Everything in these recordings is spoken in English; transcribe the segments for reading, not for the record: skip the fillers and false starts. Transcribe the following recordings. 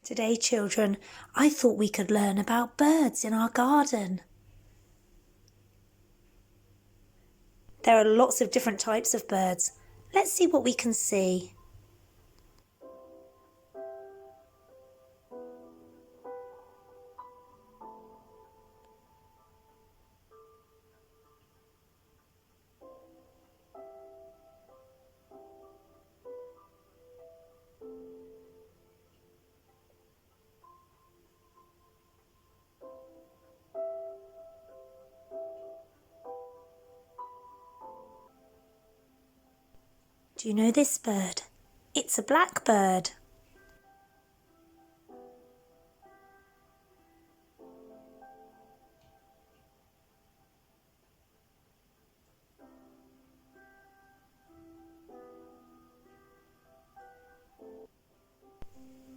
Today, children, I thought we could learn about birds in our garden. There are lots of different types of birds. Let's see what we can see. Do you know this bird? It's a blackbird.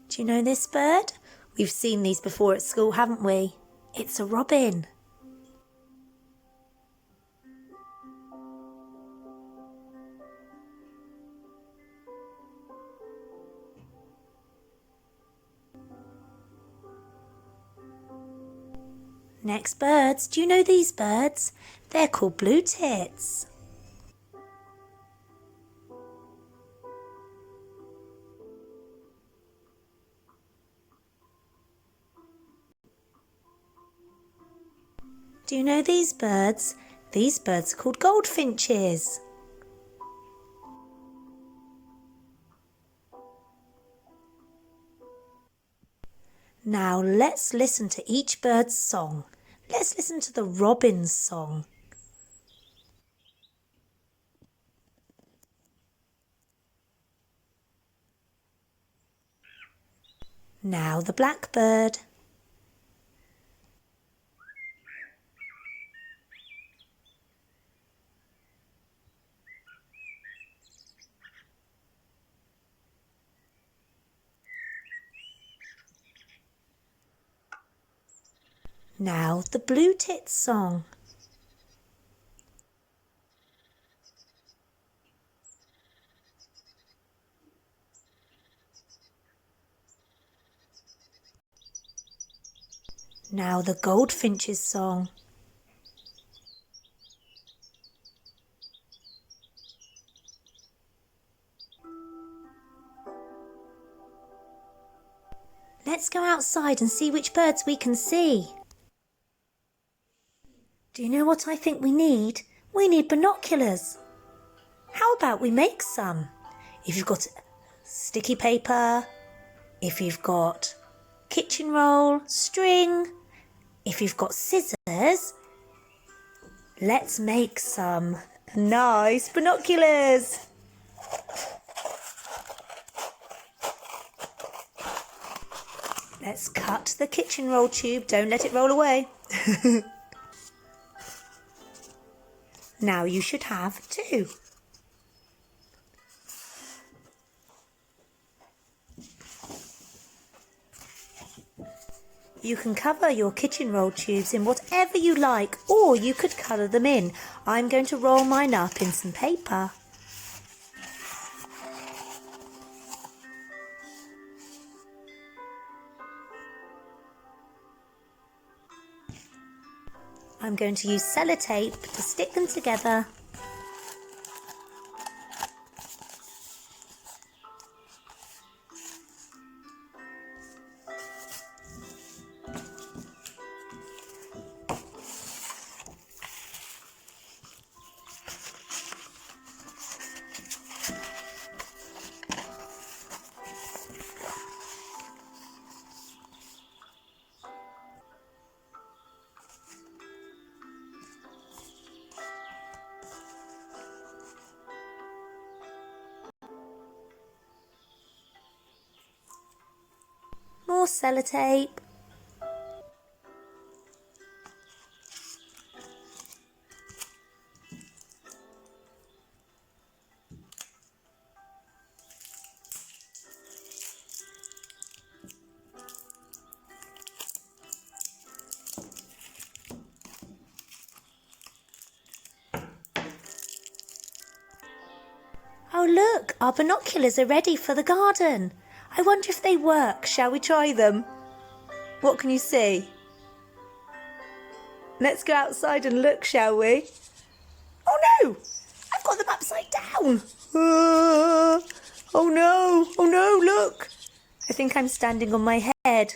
Do you know this bird? We've seen these before at school, haven't we? It's a robin. Next birds, do you know these birds? They're called blue tits. Do you know these birds? These birds are called goldfinches. Now let's listen to each bird's song. Let's listen to the robin's song. Now the blackbird. Now the blue tits song. Now the goldfinch's song. Let's go outside and see which birds we can see. Do you know what I think we need? We need binoculars. How about we make some? If you've got sticky paper, if you've got kitchen roll, string, if you've got scissors, let's make some nice binoculars. Let's cut the kitchen roll tube. Don't let it roll away. Now you should have two. You can cover your kitchen roll tubes in whatever you like, or you could colour them in. I'm going to roll mine up in some paper. I'm going to use sellotape to stick them together. More sellotape. Oh look, our binoculars are ready for the garden. I wonder if they work. Shall we try them? What can you see? Let's go outside and look, shall we? Oh no! I've got them upside down! Oh no, look! I think I'm standing on my head.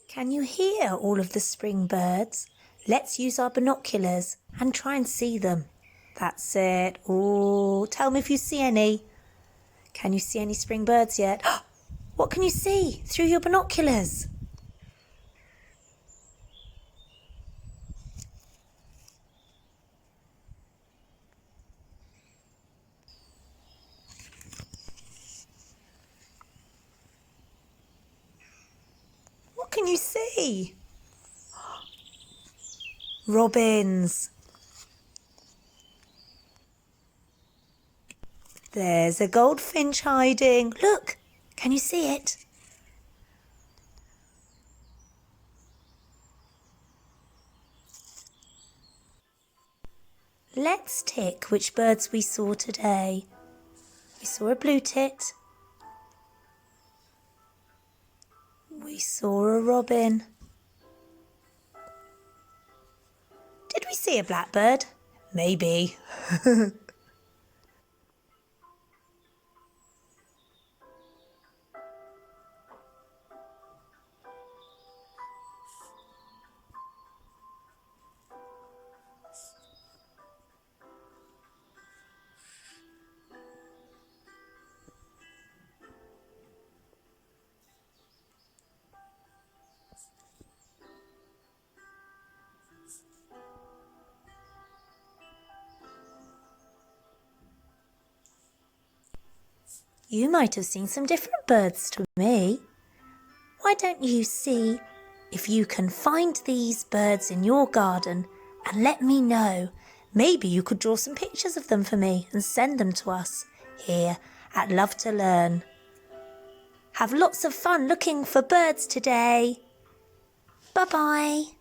Can you hear all of the spring birds? Let's use our binoculars and try and see them. That's it. Oh, tell me if you see any. Can you see any spring birds yet? What can you see through your binoculars? What can you see? Robins. There's a goldfinch hiding. Look, can you see it? Let's tick which birds we saw today. We saw a blue tit. We saw a robin. Did we see a blackbird? Maybe. You might have seen some different birds to me. Why don't you see if you can find these birds in your garden and let me know? Maybe you could draw some pictures of them for me and send them to us here at Love to Learn. Have lots of fun looking for birds today. Bye-bye.